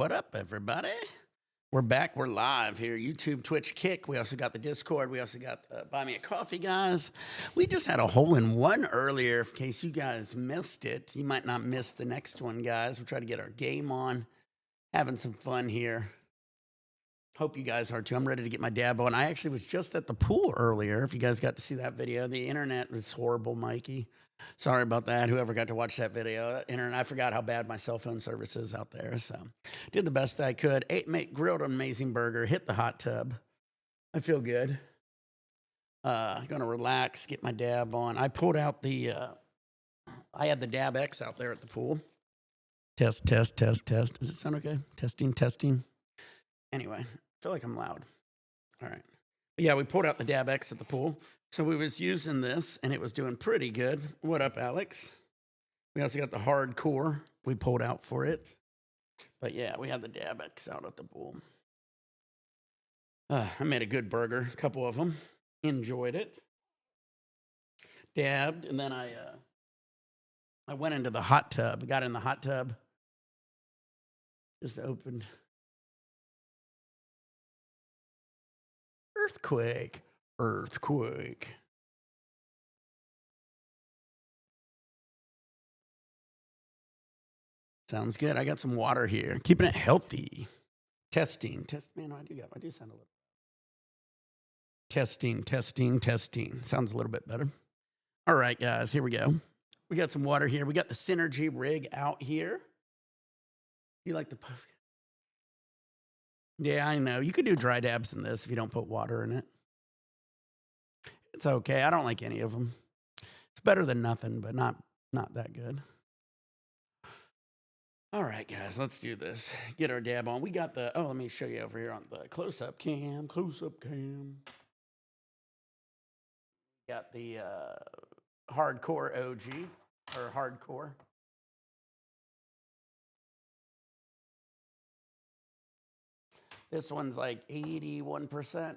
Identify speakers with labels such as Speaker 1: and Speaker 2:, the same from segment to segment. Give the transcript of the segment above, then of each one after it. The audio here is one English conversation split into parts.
Speaker 1: What up, everybody? We're back. We're live here. YouTube, Twitch, Kick. We also got the Discord. We also got the Buy Me a Coffee guys. We just had a hole-in-one earlier. In case you guys missed it, you might not miss the next one, guys. We'll try to get our game on. Having some fun here. Hope you guys are too. I'm ready to get my dab on. I actually was just at the pool earlier. If you guys got to see that video, the internet was horrible, Mikey. Sorry about that. Whoever got to watch that video, internet, I forgot how bad my cell phone service is out there. So, did the best I could. Grilled an amazing burger. Hit the hot tub. I feel good. Gonna relax. Get my dab on. I pulled out the. I had the Dab X out there at the pool. Test. Does it sound okay? Testing. Anyway, I feel like I'm loud. All right. But yeah, we pulled out the Dab X at the pool. So we was using this, and it was doing pretty good. What up, Alex? We also got the hardcore we pulled out for it. But yeah, we had the Dab X out at the pool. I made a good burger, a couple of them. Enjoyed it. Dabbed, and then I went into the hot tub. Got in the hot tub. Just opened. Earthquake. Sounds good. I got some water here. Keeping it healthy. Testing. Man, I do sound a little. Testing. Sounds a little bit better. All right, guys, here we go. We got some water here. We got the Synergy rig out here. You like the puff? Yeah, I know. You could do dry dabs in this if you don't put water in it. It's okay. I don't like any of them. It's better than nothing, but not that good. All right, guys, let's do this. Get our dab on. We got the, let me show you over here on the close-up cam. Got the hardcore OG, or hardcore. This one's like 81%.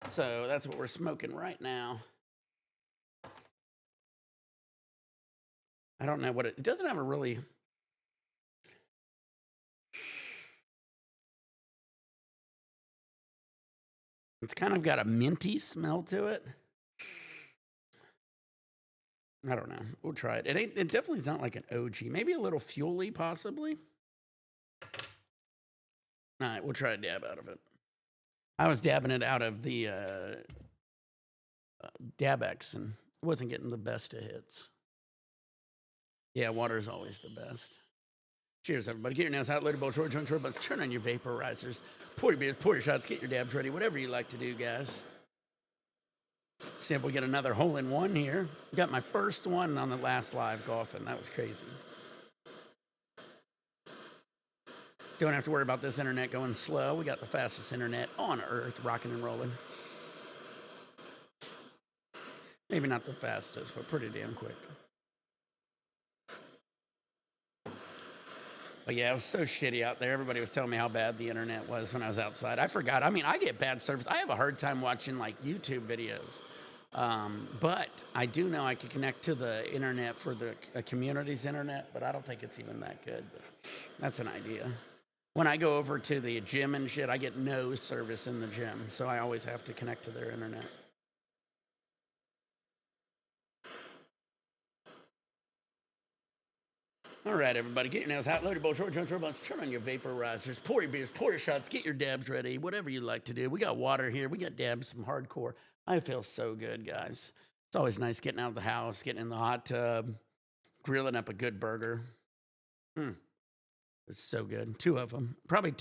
Speaker 1: So that's what we're smoking right now. I don't know what it doesn't have a really. It's kind of got a minty smell to it. I don't know. We'll try it. It definitely is not like an OG. Maybe a little fuel-y, possibly. All right, we'll try a dab out of it. I was dabbing it out of the Dab X and wasn't getting the best of hits. Yeah, water is always the best. Cheers, everybody. Get your nails out, later bowl, short, but turn on your vaporizers. Pour your beers, pour your shots, get your dabs ready, whatever you like to do, guys. See if we get another hole-in-one here. Got my first one on the last live golfing. That was crazy. Don't have to worry about this internet going slow. We got the fastest internet on earth, rocking and rolling. Maybe not the fastest, but pretty damn quick. But yeah, it was so shitty out there. Everybody was telling me how bad the internet was when I was outside. I forgot. I mean, I get bad service. I have a hard time watching like YouTube videos. But I do know I can connect to the internet for the community's internet, but I don't think it's even that good. But that's an idea. When I go over to the gym and shit, I get no service in the gym. So I always have to connect to their internet. All right, everybody, get your nails out, loaded bowl, short, turn on your vaporizers, pour your beers, pour your shots, get your dabs ready, whatever you like to do. We got water here. We got dabs, some hardcore. I feel so good, guys. It's always nice getting out of the house, getting in the hot tub, grilling up a good burger. It's so good. 2 of them. Probably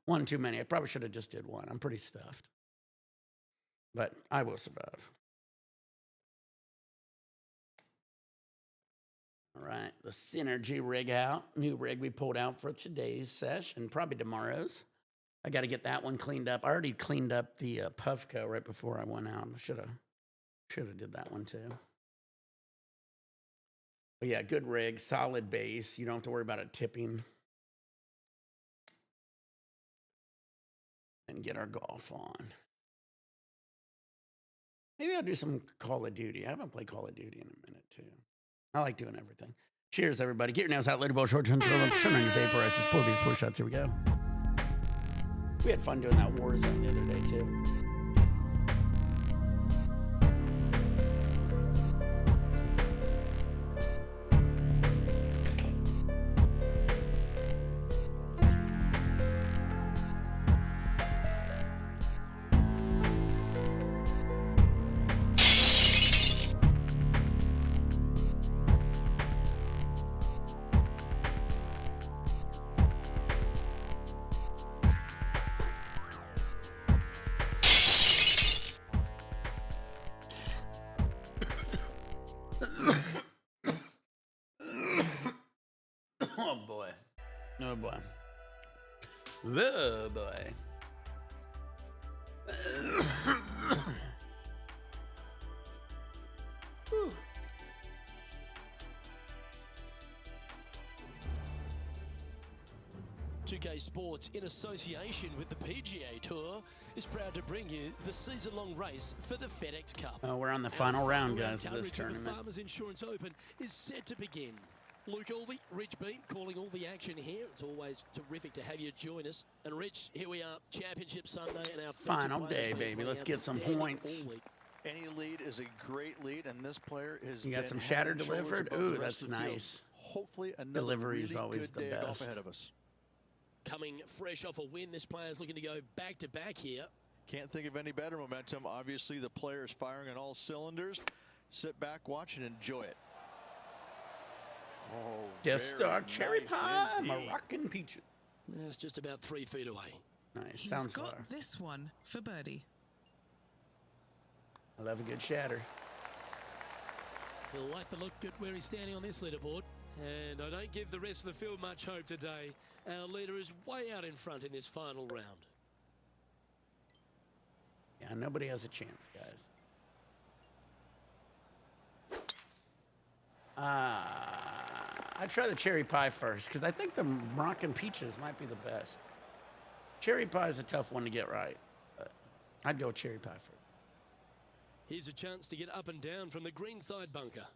Speaker 1: one too many. I probably should have just did one. I'm pretty stuffed. But I will survive. All right, the Synergy rig out. New rig we pulled out for today's session, probably tomorrow's. I got to get that one cleaned up. I already cleaned up the Puffco right before I went out. Should have did that one too. But yeah, good rig, solid base. You don't have to worry about it tipping. And get our golf on. Maybe I'll do some Call of Duty. I haven't played Call of Duty in a minute too. I like doing everything. Cheers, everybody. Get your nails out, later, ball, short term, turn on your vaporizers, pull these push shots. Here we go. We had fun doing that war zone the other day, too. Oh boy. Oh boy. Oh boy. Whew.
Speaker 2: 2K Sports, in association with the PGA Tour, is proud to bring you the season-long race for the FedEx Cup.
Speaker 1: We're on the final round, guys, of this tournament.
Speaker 2: The Farmers Insurance Open is set to begin. Luke Alvey, Rich Beam, calling all the action here. It's always terrific to have you join us. And Rich, here we are, Championship Sunday, and our
Speaker 1: final day, baby. Let's get some points.
Speaker 3: Any lead is a great lead, and this player has.
Speaker 1: You got some shatter delivered. Ooh, that's nice.
Speaker 3: Hopefully, another
Speaker 1: delivery is
Speaker 3: really
Speaker 1: always
Speaker 3: good
Speaker 1: the
Speaker 3: day of golf
Speaker 1: best.
Speaker 3: ahead of us.
Speaker 2: Coming fresh off a win, this player's looking to go back-to-back here.
Speaker 3: Can't think of any better momentum. Obviously, the player is firing on all cylinders. Sit back, watch, and enjoy it. Oh,
Speaker 1: Death Star
Speaker 3: nice
Speaker 1: cherry pie,
Speaker 3: indeed.
Speaker 1: Moroccan peaches.
Speaker 2: It's just about 3 feet away.
Speaker 1: Nice.
Speaker 4: He's
Speaker 1: Sounds
Speaker 4: got
Speaker 1: far.
Speaker 4: this one for birdie.
Speaker 1: I love a good shatter.
Speaker 2: He'll like to look good where he's standing on this leaderboard. And I don't give the rest of the field much hope today. Our leader is way out in front in this final round.
Speaker 1: Yeah, nobody has a chance, guys. I'd try the cherry pie first, because I think the Moroccan peaches might be the best. Cherry pie is a tough one to get right, but I'd go cherry pie first.
Speaker 2: Here's a chance to get up and down from the green side bunker.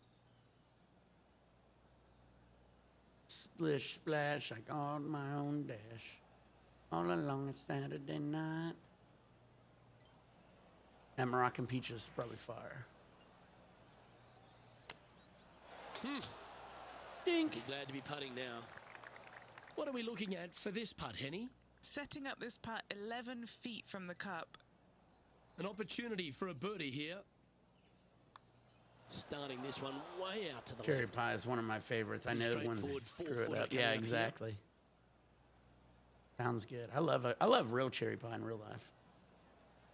Speaker 1: Splish splash, I got my own dash. All along a Saturday night. That Moroccan peaches is probably fire. Dink.
Speaker 2: Be glad to be putting now. What are we looking at for this putt, Henny?
Speaker 4: Setting up this putt 11 feet from the cup.
Speaker 2: An opportunity for a birdie here. Starting this one way out to the
Speaker 1: Cherry
Speaker 2: left.
Speaker 1: pie is one of my favorites. I know when they
Speaker 2: Straightforward
Speaker 1: screw it
Speaker 2: four-footer
Speaker 1: up.
Speaker 2: coming
Speaker 1: Yeah,
Speaker 2: up here.
Speaker 1: exactly. Sounds good. I love real cherry pie in real life.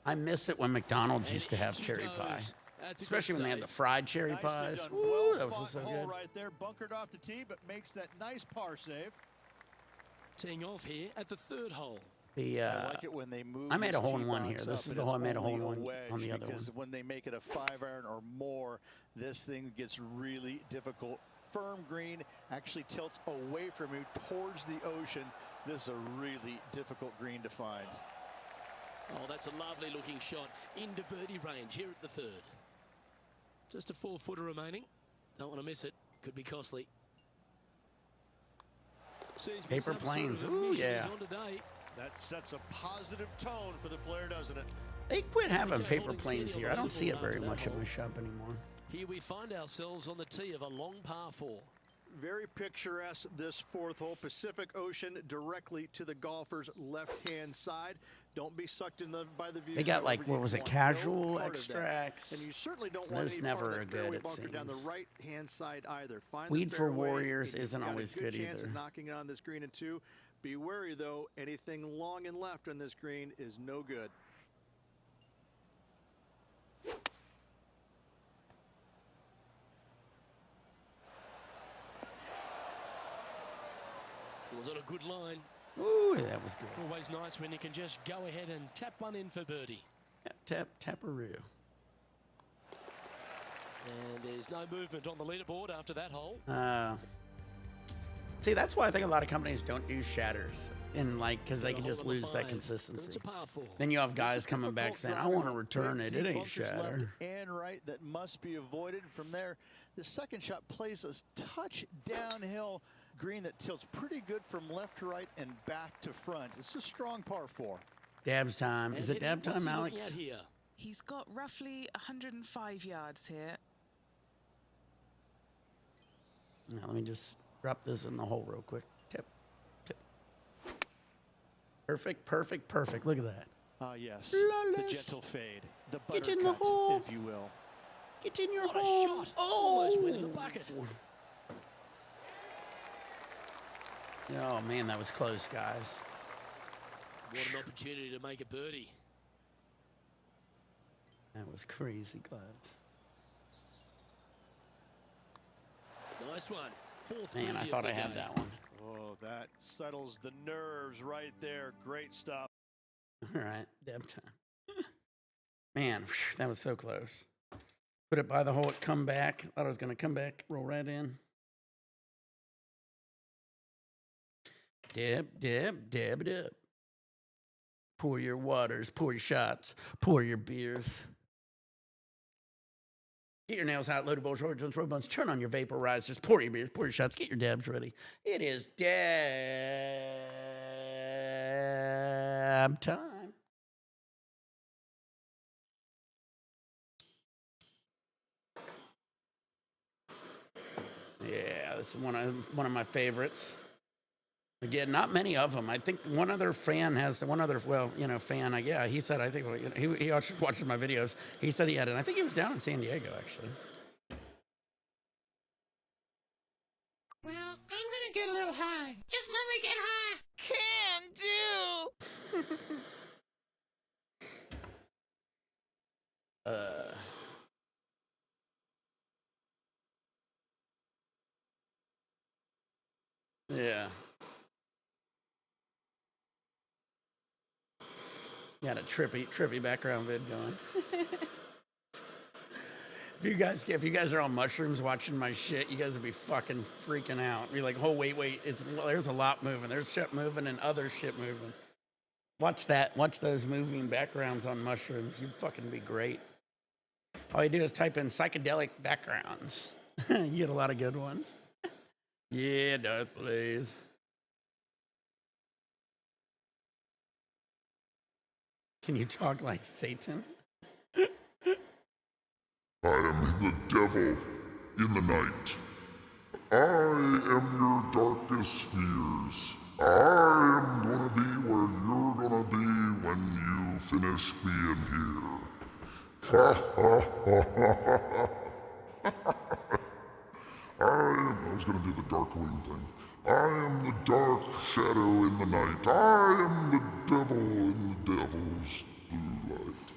Speaker 1: I miss it when McDonald's used to have cherry pie, especially when they had the fried cherry
Speaker 3: Nicely
Speaker 1: pies.
Speaker 3: done.
Speaker 1: Ooh, that was
Speaker 3: Well-fought
Speaker 1: so
Speaker 3: hole
Speaker 1: good.
Speaker 3: right there, bunkered off the tee, but makes that nice par save.
Speaker 2: Teeing off here at the third hole.
Speaker 3: I like it when they move.
Speaker 1: I made a
Speaker 3: this
Speaker 1: hole in
Speaker 3: tee
Speaker 1: one
Speaker 3: box
Speaker 1: here. This
Speaker 3: up,
Speaker 1: is
Speaker 3: and
Speaker 1: the hole I
Speaker 3: it's
Speaker 1: made a hole in
Speaker 3: only
Speaker 1: one
Speaker 3: wedge,
Speaker 1: on the other
Speaker 3: because
Speaker 1: one.
Speaker 3: when they make it a 5-iron or more, this thing gets really difficult. Firm green actually tilts away from you towards the ocean. This is a really difficult green to find.
Speaker 2: Oh, that's a lovely looking shot into birdie range here at the third. Just a 4-footer remaining. Don't want to miss it. Could be costly. Seems to be
Speaker 1: Paper
Speaker 2: some
Speaker 1: planes.
Speaker 2: Sort of
Speaker 1: Ooh,
Speaker 2: mission
Speaker 1: yeah.
Speaker 2: he's on today.
Speaker 3: That sets a positive tone for the player, doesn't it?
Speaker 1: They quit having
Speaker 2: Okay,
Speaker 1: paper
Speaker 2: holding
Speaker 1: planes
Speaker 2: steady
Speaker 1: here.
Speaker 2: on
Speaker 1: I
Speaker 2: the
Speaker 1: don't see it
Speaker 2: leaderboard
Speaker 1: very
Speaker 2: after that
Speaker 1: much at
Speaker 2: hole.
Speaker 1: my shop anymore.
Speaker 2: Here we find ourselves on the tee of a long par 4.
Speaker 3: Very picturesque, this fourth hole. Pacific Ocean directly to the golfer's left-hand side. Don't be sucked in by the view.
Speaker 1: They got like, what was it, casual
Speaker 3: part of that.
Speaker 1: extracts.
Speaker 3: And you certainly don't
Speaker 1: And
Speaker 3: want
Speaker 1: those
Speaker 3: any part of
Speaker 1: never
Speaker 3: that
Speaker 1: are good,
Speaker 3: fairway
Speaker 1: it
Speaker 3: bunker down the
Speaker 1: seems.
Speaker 3: right-hand side either. Find
Speaker 1: Weed
Speaker 3: the
Speaker 1: for
Speaker 3: fairway,
Speaker 1: Warriors
Speaker 3: and you've
Speaker 1: isn't
Speaker 3: got
Speaker 1: always
Speaker 3: a
Speaker 1: good
Speaker 3: chance
Speaker 1: either.
Speaker 3: of knocking it on this green in 2. Be wary though, anything long and left on this green is no good.
Speaker 2: It was on a good line.
Speaker 1: Ooh, that was good.
Speaker 2: Always nice when you can just go ahead and tap one in for birdie.
Speaker 1: Taparoo.
Speaker 2: And there's no movement on the leaderboard after that hole.
Speaker 1: See, that's why I think a lot of companies don't do shatters, and like because they
Speaker 2: Got a
Speaker 1: can
Speaker 2: hold
Speaker 1: just
Speaker 2: on the
Speaker 1: lose that
Speaker 2: 5, and
Speaker 1: consistency.
Speaker 2: it's a par 4.
Speaker 1: Then you have
Speaker 3: This
Speaker 1: guys
Speaker 3: is
Speaker 1: coming back
Speaker 3: difficult
Speaker 1: saying, "I
Speaker 3: driving
Speaker 1: want to
Speaker 3: with
Speaker 1: return
Speaker 3: great
Speaker 1: it. It
Speaker 3: deep
Speaker 1: ain't
Speaker 3: bunkers left
Speaker 1: shatter."
Speaker 3: and right that must be avoided. From there, the second shot plays a touch downhill green that tilts pretty good from left to right and back to front. It's a strong par 4.
Speaker 1: Dabs time. Is
Speaker 2: And
Speaker 1: it dab
Speaker 2: what's
Speaker 1: time,
Speaker 2: he looking
Speaker 1: Alex?
Speaker 2: at here?
Speaker 4: He's got roughly 105 yards here.
Speaker 1: Now, let me just drop this in the hole real quick. Tip, tip. Perfect, perfect, perfect. Look at that.
Speaker 3: Yes,
Speaker 1: Flawless.
Speaker 3: the gentle fade, the
Speaker 1: Get in the
Speaker 3: buttercut,
Speaker 1: hole.
Speaker 3: if you will.
Speaker 1: Get in your
Speaker 2: What a
Speaker 1: hole.
Speaker 2: shot.
Speaker 1: Oh!
Speaker 2: Almost went in the bucket.
Speaker 1: Oh, man, that was close, guys.
Speaker 2: What an opportunity to make a birdie.
Speaker 1: That was crazy close.
Speaker 2: Nice one. Fourth
Speaker 1: Man, I
Speaker 2: birdie
Speaker 1: thought
Speaker 2: of
Speaker 1: I
Speaker 2: the
Speaker 1: had
Speaker 2: day.
Speaker 1: that one.
Speaker 3: Oh, that settles the nerves right there. Great stuff.
Speaker 1: All right, dab time. Man, whew, that was so close. Put it by the hole, it come back. Thought I was going to come back, roll right in. Dab, dab, dab it up. Pour your waters, pour your shots, pour your beers. Get your nails out, loaded bowls, shorts, throw buns. Turn on your vaporizers. Pour your beers, pour your shots. Get your dabs ready. It is dab time. Yeah, this is one of my favorites. Again, not many of them. I think one other fan has fan. Yeah, he said. I think he watches my videos. He said he had it. I think he was down in San Diego actually.
Speaker 5: Well, I'm gonna get a little high. Just let me get high.
Speaker 1: Yeah. Got a trippy background vid going. If you guys are on mushrooms watching my shit, you guys would be fucking freaking out. Be like, oh wait, there's a lot moving. There's shit moving and other shit moving. Watch that. Watch those moving backgrounds on mushrooms. You'd fucking be great. All you do is type in psychedelic backgrounds. You get a lot of good ones. Yeah, Darth, please. Can you talk like Satan?
Speaker 6: I am the devil in the night. I am your darkest fears. I am gonna be where you're gonna be when you finish being here. Ha ha ha ha ha. I was gonna do the Darkwing thing. I am the dark shadow in the night. I am the devil in the devil's blue light.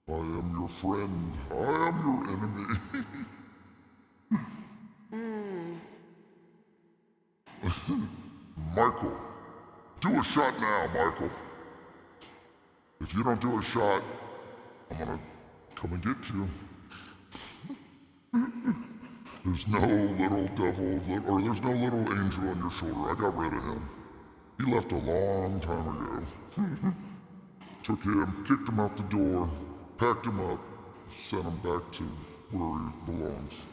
Speaker 6: I am your friend. I am your enemy. Michael, do a shot now, Michael. If you don't do a shot, I'm gonna come and get you. There's no little devil, or there's no little angel on your shoulder. I got rid of him. He left a long time ago. Took him, kicked him out the door, packed him up, sent him back to where he belongs.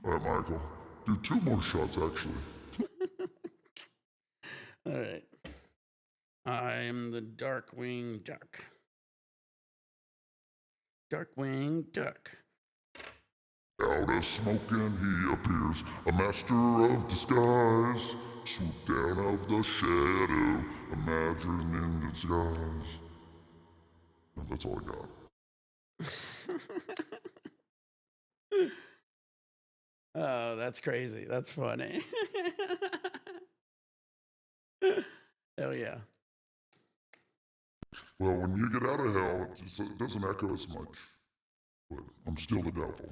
Speaker 6: All right, Michael. Do 2 more shots, actually.
Speaker 1: All right. I am the Darkwing Duck. Darkwing Duck.
Speaker 6: Out of smoking he appears, a master of disguise. Swoop down of the shadow, imagine in disguise. No, that's all I got.
Speaker 1: Oh, that's crazy. That's funny. Hell yeah.
Speaker 6: Well, when you get out of hell, it doesn't echo as much. But I'm still the devil.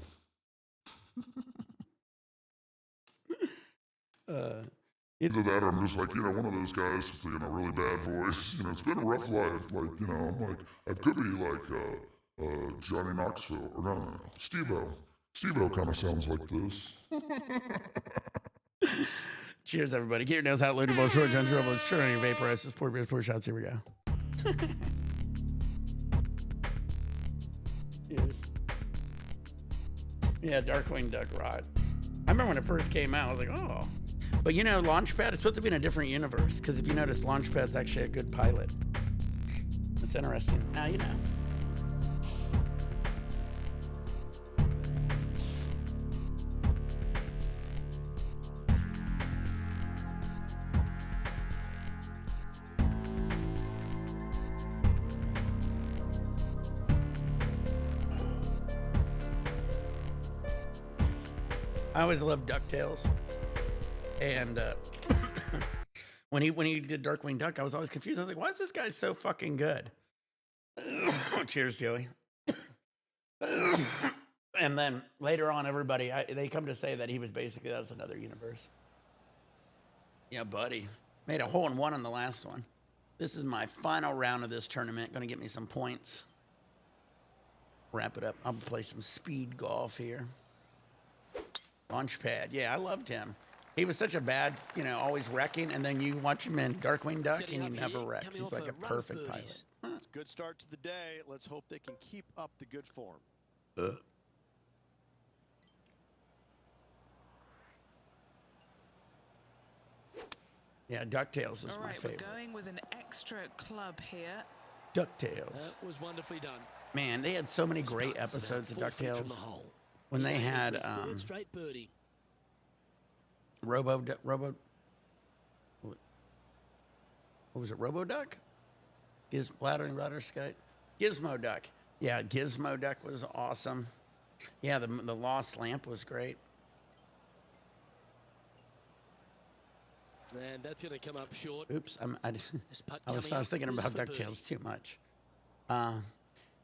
Speaker 6: Either that or I'm just like, one of those guys with a really bad voice. It's been a rough life. Like, I'm like, I could be like Johnny Knoxville, or no, Steve-O. Steve-O kind of sounds like this.
Speaker 1: Cheers, everybody. Get your nails out, loaded balls, short guns, robles, turn on your vaporizers, pour beers, pour shots. Here we go. Cheers. Yeah, Darkwing Duck rod. I remember when it first came out, I was like, oh. But you know, Launchpad is supposed to be in a different universe, because if you notice, Launchpad's actually a good pilot. That's interesting. Now you know. I always loved DuckTales, and when he did Darkwing Duck, I was always confused. I was like, "Why is this guy so fucking good?" Cheers, Joey. And then later on, they come to say that he was basically that's another universe. Yeah, buddy, made a hole in one on the last one. This is my final round of this tournament. Going to get me some points. Wrap it up. I'll play some speed golf here. Launchpad, yeah, I loved him. He was such a bad, always wrecking, and then you watch him in Darkwing Duck, and he never wrecks. He's like a perfect pilot.
Speaker 3: It's a good start to the day. Let's hope they can keep up the good form.
Speaker 1: Yeah, DuckTales is
Speaker 4: All
Speaker 1: my
Speaker 4: right,
Speaker 1: favorite.
Speaker 4: we're going with an extra club here.
Speaker 1: DuckTales.
Speaker 2: That was wonderfully done.
Speaker 1: Man, they had so many great episodes of DuckTales. When they had
Speaker 2: straight birdie.
Speaker 1: What was it? RoboDuck? Bladder Sky? Gizmo Duck. Yeah, Gizmo Duck was awesome. Yeah, the Lost Lamp was great.
Speaker 2: And that's going to come up short.
Speaker 1: Oops, I was thinking about DuckTales too much.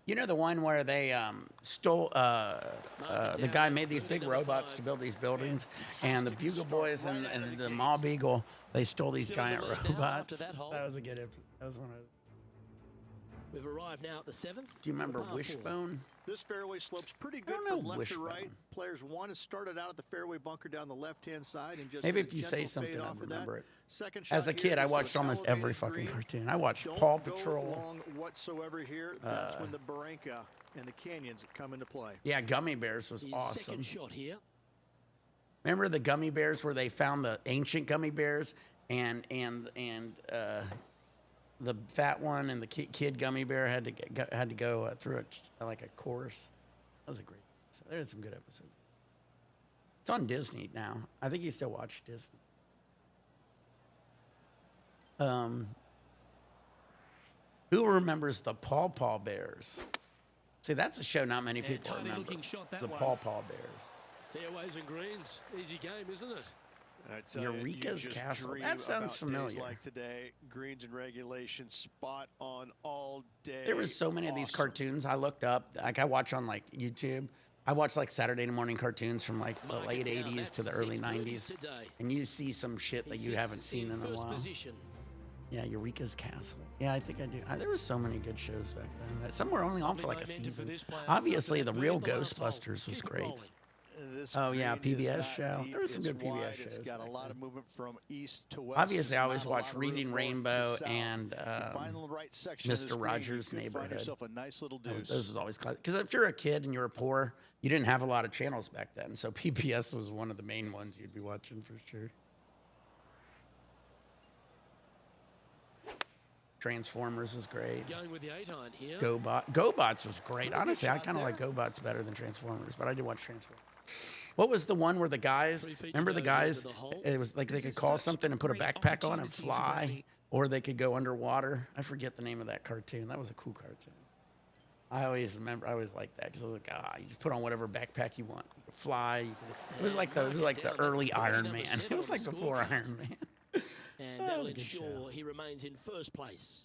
Speaker 1: You know the one where they stole, the guy made these big robots to build these buildings, and the Bugle Boys and the Mall Eagle, they stole these giant robots. That was a good episode. That was one of.
Speaker 2: We've arrived now at the 7th.
Speaker 1: Do you remember Wishbone?
Speaker 3: This fairway slopes pretty good from left to right. Players want to start it out at the fairway bunker down the left-hand side and just
Speaker 1: maybe if you say something, I'll remember it.
Speaker 3: Second
Speaker 1: As a kid, I watched almost every fucking cartoon. I watched Paw Patrol.
Speaker 3: Long whatsoever here. That's when the Barranca and the canyons come into play.
Speaker 1: Yeah, Gummy Bears was
Speaker 2: His
Speaker 1: awesome.
Speaker 2: Second shot here.
Speaker 1: Remember the Gummy Bears where they found the ancient Gummy Bears and the fat one and the kid Gummy Bear had to go through like a course. That was a great episode. There's some good episodes. It's on Disney now. I think you still watch Disney. Who remembers the Paw Paw Bears? See, that's a show not many people remember. The Paw Paw Bears.
Speaker 2: Fairways and greens. Easy game, isn't it?
Speaker 1: Eureka's Castle. That sounds familiar.
Speaker 3: Like today, greens and regulation, spot on all day.
Speaker 1: There was so many of these cartoons I looked up. Like I watch on like YouTube. I watch like Saturday morning cartoons from like the late 80s to the early 90s. And you see some shit that you haven't seen in a while. Yeah, Eureka's Castle. Yeah, I think I do. There were so many good shows back then. Some were only on for like a season. Obviously, the real Ghostbusters was great. Oh yeah, PBS show. There were some good PBS shows.
Speaker 3: Got a lot of movement from east to west.
Speaker 1: Obviously, I always watch Reading Rainbow and Mr. Rogers' Neighborhood. Those was always classic. Because if you're a kid and you were poor, you didn't have a lot of channels back then. So PBS was one of the main ones you'd be watching for sure. Transformers was great.
Speaker 2: Going with the 8-iron here.
Speaker 1: GoBots was great. Honestly, I kind of like GoBots better than Transformers, but I did watch Transformers. What was the one where the guys, remember the guys, it was like they could call something and put a backpack on and fly, or they could go underwater. I forget the name of that cartoon. That was a cool cartoon. I always liked that because I was like, you just put on whatever backpack you want. You could fly. It was like the early Iron Man. It was like before Iron Man.
Speaker 2: And that'll ensure he remains in first place.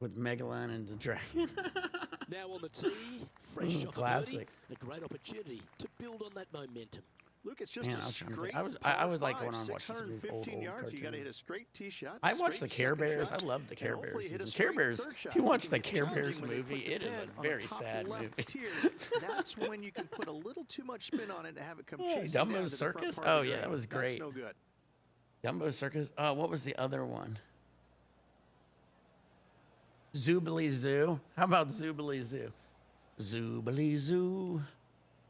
Speaker 1: With Megalon and the Dragon.
Speaker 2: Now on the tee, fresh shot
Speaker 1: classic.
Speaker 2: a great opportunity to build on that momentum.
Speaker 3: Luke, it's just
Speaker 1: Man,
Speaker 3: a
Speaker 1: I was trying to
Speaker 3: straight
Speaker 1: think. I was like
Speaker 3: par
Speaker 1: going on
Speaker 3: five,
Speaker 1: watching some of these old
Speaker 3: 615 yards. You got to hit
Speaker 1: cartoons.
Speaker 3: a straight tee shot.
Speaker 1: I watched the
Speaker 3: straight
Speaker 1: Care
Speaker 3: second
Speaker 1: Bears.
Speaker 3: shot,
Speaker 1: I love the
Speaker 3: and
Speaker 1: Care
Speaker 3: hopefully
Speaker 1: Bears
Speaker 3: hit a
Speaker 1: season. Care
Speaker 3: straight
Speaker 1: Bears.
Speaker 3: third shot.
Speaker 1: If you watch
Speaker 3: It
Speaker 1: the
Speaker 3: can get
Speaker 1: Care Bears
Speaker 3: challenging when they
Speaker 1: movie,
Speaker 3: put the
Speaker 1: it is
Speaker 3: pin
Speaker 1: a
Speaker 3: on the
Speaker 1: very
Speaker 3: top
Speaker 1: sad
Speaker 3: left
Speaker 1: movie.
Speaker 3: tier. That's when you can put a little too much spin on it and have it come
Speaker 1: Yeah,
Speaker 3: chasing down
Speaker 1: Dumbo's
Speaker 3: to the front
Speaker 1: Circus?
Speaker 3: part of
Speaker 1: Oh,
Speaker 3: the
Speaker 1: yeah,
Speaker 3: green.
Speaker 1: that was great.
Speaker 3: That's no good.
Speaker 1: Dumbo Circus. Oh, what was the other one? Zoobly Zoo. How about Zoobly Zoo? Zoobly Zoo.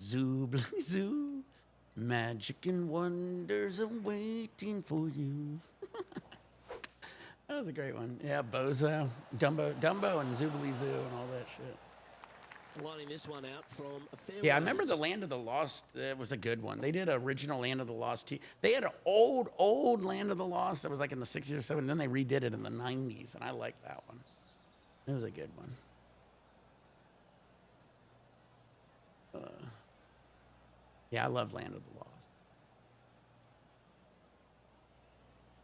Speaker 1: Zoobly Zoo. Magic and wonders are waiting for you. That was a great one. Yeah, Bozo, Dumbo and Zoobly Zoo and all that shit.
Speaker 2: Lining this one out from a fair
Speaker 1: Yeah, I
Speaker 2: ways.
Speaker 1: remember the Land of the Lost. It was a good one. They did an original Land of the Lost. They had an old Land of the Lost that was like in the 60s or 70s. Then they redid it in the 90s, and I liked that one. It was a good one. Yeah, I love Land of the Lost.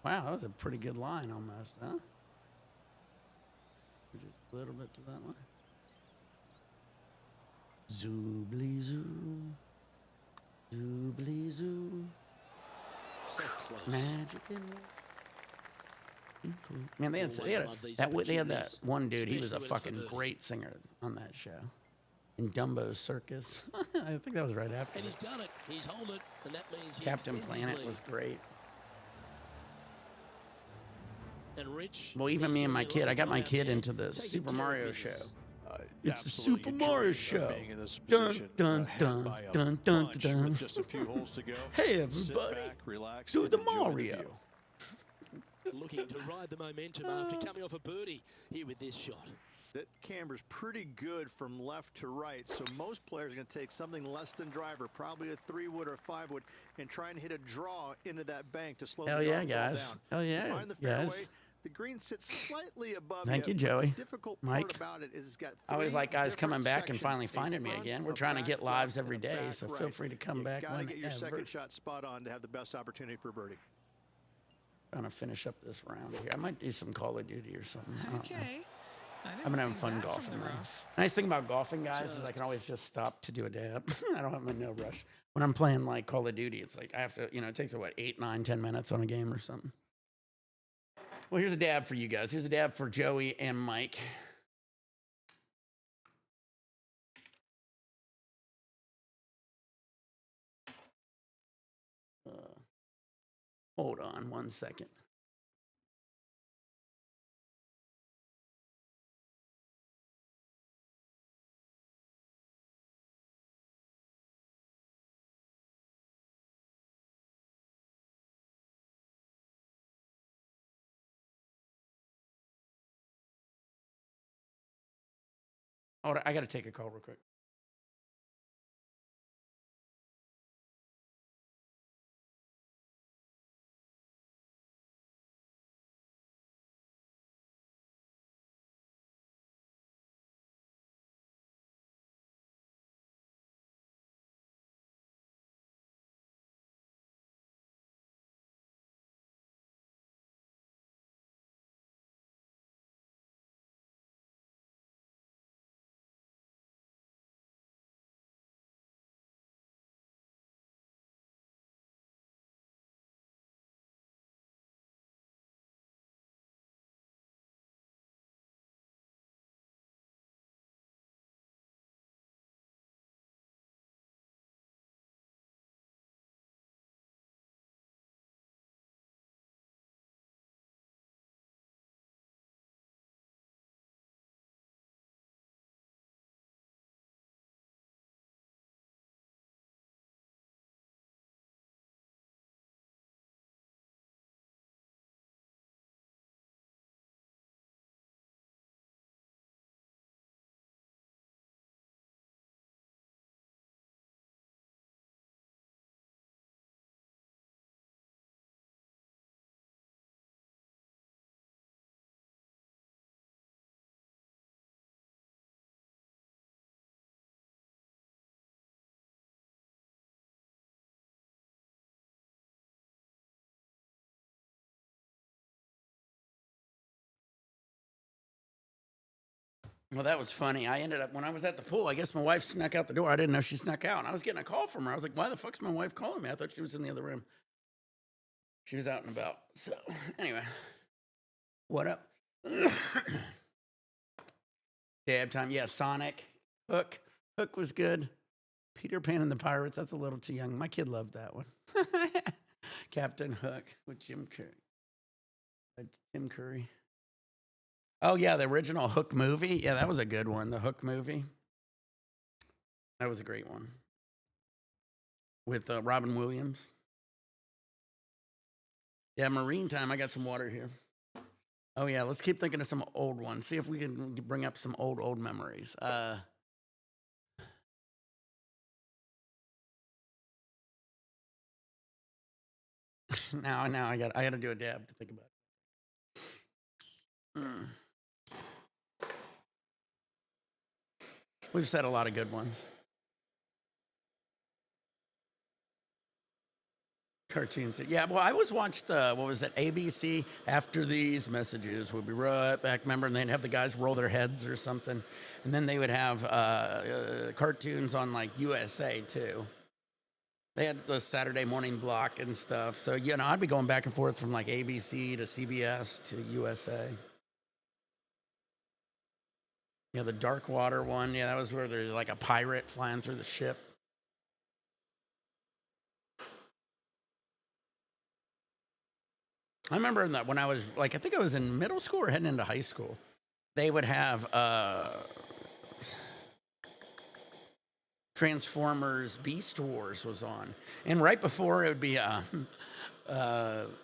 Speaker 1: Wow, that was a pretty good line almost, huh? Just a little bit to that one. Zoobly Zoo. Zoobly Zoo.
Speaker 2: So close.
Speaker 1: Magic and man, they had
Speaker 2: Always love these
Speaker 1: that
Speaker 2: opportunities,
Speaker 1: one dude. He was a
Speaker 2: especially when it's
Speaker 1: fucking
Speaker 2: for birdie.
Speaker 1: great singer on that show. In Dumbo's Circus. I think that was right after.
Speaker 2: And he's done it. He's held it, and that means he
Speaker 1: Captain
Speaker 2: extends his
Speaker 1: Planet
Speaker 2: lead.
Speaker 1: was great.
Speaker 2: And Rich.
Speaker 1: Well, even
Speaker 2: he's
Speaker 1: me and
Speaker 2: doing
Speaker 1: my
Speaker 2: a lot
Speaker 1: kid, I
Speaker 2: of
Speaker 1: got my
Speaker 2: out
Speaker 1: kid
Speaker 2: there,
Speaker 1: into the
Speaker 2: taking
Speaker 1: Super
Speaker 2: care of
Speaker 1: Mario
Speaker 2: business.
Speaker 1: show. It's the
Speaker 3: Absolutely
Speaker 1: Super Mario
Speaker 3: enjoying,
Speaker 1: show.
Speaker 3: being in this
Speaker 1: Dun,
Speaker 3: position,
Speaker 1: dun,
Speaker 3: ahead
Speaker 1: dun,
Speaker 3: by a
Speaker 1: dun, dun,
Speaker 3: bunch
Speaker 1: dun.
Speaker 3: with just a few holes to go.
Speaker 1: Hey,
Speaker 3: Sit
Speaker 1: everybody,
Speaker 3: back, relax,
Speaker 1: do
Speaker 3: and
Speaker 1: the
Speaker 3: enjoy
Speaker 1: Mario.
Speaker 3: view.
Speaker 2: Looking to ride the momentum after coming off a birdie here with this shot.
Speaker 3: That camber's pretty good from left to right, so most players are going to take something less than driver, probably a 3-wood or 5-wood, and try and hit a draw into that bank to slow
Speaker 1: Hell
Speaker 3: the
Speaker 1: yeah,
Speaker 3: golf ball
Speaker 1: guys.
Speaker 3: down.
Speaker 1: Hell
Speaker 3: You
Speaker 1: yeah,
Speaker 3: find the
Speaker 1: guys.
Speaker 3: fairway, the green sits slightly above
Speaker 1: Thank you,
Speaker 3: but
Speaker 1: Joey.
Speaker 3: The difficult
Speaker 1: Mike.
Speaker 3: part about it is it's got
Speaker 1: I always
Speaker 3: three
Speaker 1: like guys coming
Speaker 3: different
Speaker 1: back and
Speaker 3: sections,
Speaker 1: finally
Speaker 3: a
Speaker 1: finding me
Speaker 3: front,
Speaker 1: again. We're
Speaker 3: a
Speaker 1: trying to
Speaker 3: back
Speaker 1: get
Speaker 3: left,
Speaker 1: lives
Speaker 3: and
Speaker 1: every
Speaker 3: a
Speaker 1: day,
Speaker 3: back
Speaker 1: so
Speaker 3: right.
Speaker 1: feel free to come
Speaker 3: You
Speaker 1: back
Speaker 3: gotta get your
Speaker 1: whenever.
Speaker 3: second shot spot on to have the best opportunity for birdie.
Speaker 1: Trying to finish up this round here. I might do some Call of Duty or something. I don't know.
Speaker 4: Okay.
Speaker 1: I've been having fun golfing though. Nice thing about golfing, guys, is I can always just stop to do a dab. I don't have no rush. When I'm playing like Call of Duty, it's like I have to, it takes 8, 9, 10 minutes on a game or something. Well, here's a dab for you guys. Here's a dab for Joey and Mike. Hold on 1 second. Hold on, I got to take a call real quick. Well, that was funny. I ended up, when I was at the pool, I guess my wife snuck out the door. I didn't know she snuck out. And I was getting a call from her. I was like, why the fuck's my wife calling me? I thought she was in the other room. She was out and about. So, anyway. What up? Dab time. Yeah, Sonic. Hook. Hook was good. Peter Pan and the Pirates. That's a little too young. My kid loved that one. Captain Hook with Jim Curry. Tim Curry. Oh, yeah, the original Hook movie. Yeah, that was a good one. The Hook movie. That was a great one. With Robin Williams. Yeah, Marine Time. I got some water here. Oh, yeah, let's keep thinking of some old ones. See if we can bring up some old memories. Now I got to do a dab to think about it. We've said a lot of good ones. Cartoons. Yeah, well, I always watched what was it, ABC, After These Messages. We'll be right back, remember? And they'd have the guys roll their heads or something. And then they would have cartoons on, like, USA, too. They had the Saturday morning block and stuff. So, you know, I'd be going back and forth from, like, ABC to CBS to USA. Yeah, the Dark Water one. Yeah, that was where there's, like, a pirate flying through the ship. I remember that when I was, like, I think I was in middle school or heading into high school, they would have Transformers Beast Wars was on. And right before it would be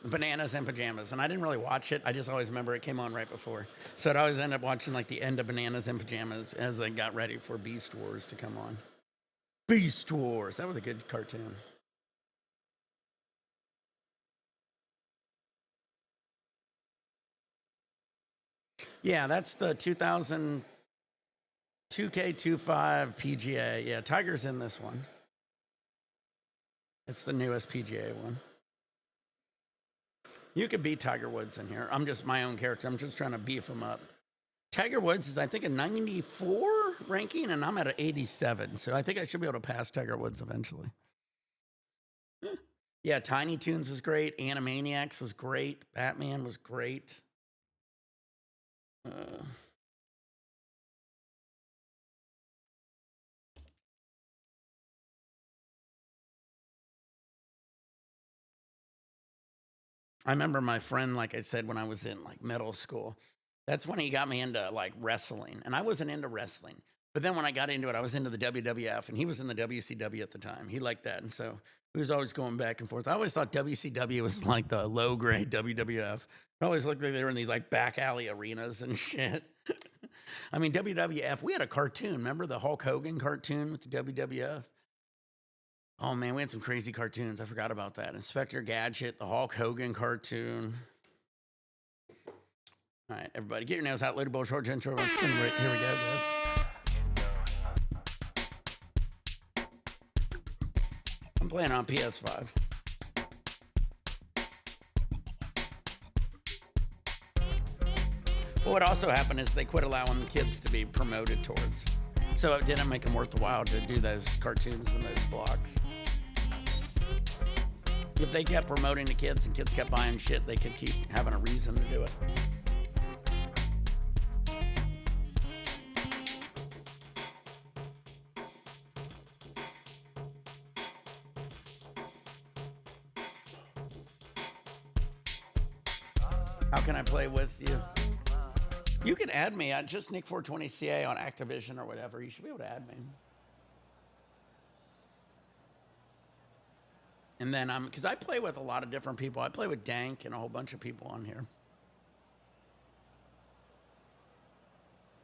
Speaker 1: Bananas and Pajamas. And I didn't really watch it. I just always remember it came on right before. So I'd always end up watching, like, the end of Bananas and Pajamas as I got ready for Beast Wars to come on. Beast Wars. That was a good cartoon. Yeah, that's the 2000 2K25 PGA. Yeah, Tiger's in this one. It's the newest PGA one. You could beat Tiger Woods in here. I'm just my own character. I'm just trying to beef him up. Tiger Woods is, I think, a 94 ranking, and I'm at an 87. So I think I should be able to pass Tiger Woods eventually. Yeah, Tiny Toons was great. Animaniacs was great. Batman was great. I remember my friend, like I said, when I was in, like, middle school, that's when he got me into, like, wrestling. And I wasn't into wrestling. But then when I got into it, I was into the WWF, and he was in the WCW at the time. He liked that. And so we was always going back and forth. I always thought WCW was like the low-grade WWF. It always looked like they were in these, like, back alley arenas and shit. I mean, WWF, we had a cartoon. Remember the Hulk Hogan cartoon with the WWF? Oh, man, we had some crazy cartoons. I forgot about that. Inspector Gadget, the Hulk Hogan cartoon. All right, everybody, get your nails out. Lady Bull Short Intro. Here we go, guys. I'm playing on PS5. Well, what also happened is they quit allowing kids to be promoted towards. So it didn't make them worth the while to do those cartoons and those blocks. If they kept promoting the kids and kids kept buying shit, they could keep having a reason to do it. How can I play with you? You can add me at just Nick420CA on Activision or whatever. You should be able to add me. And then because I play with a lot of different people. I play with Dank and a whole bunch of people on here.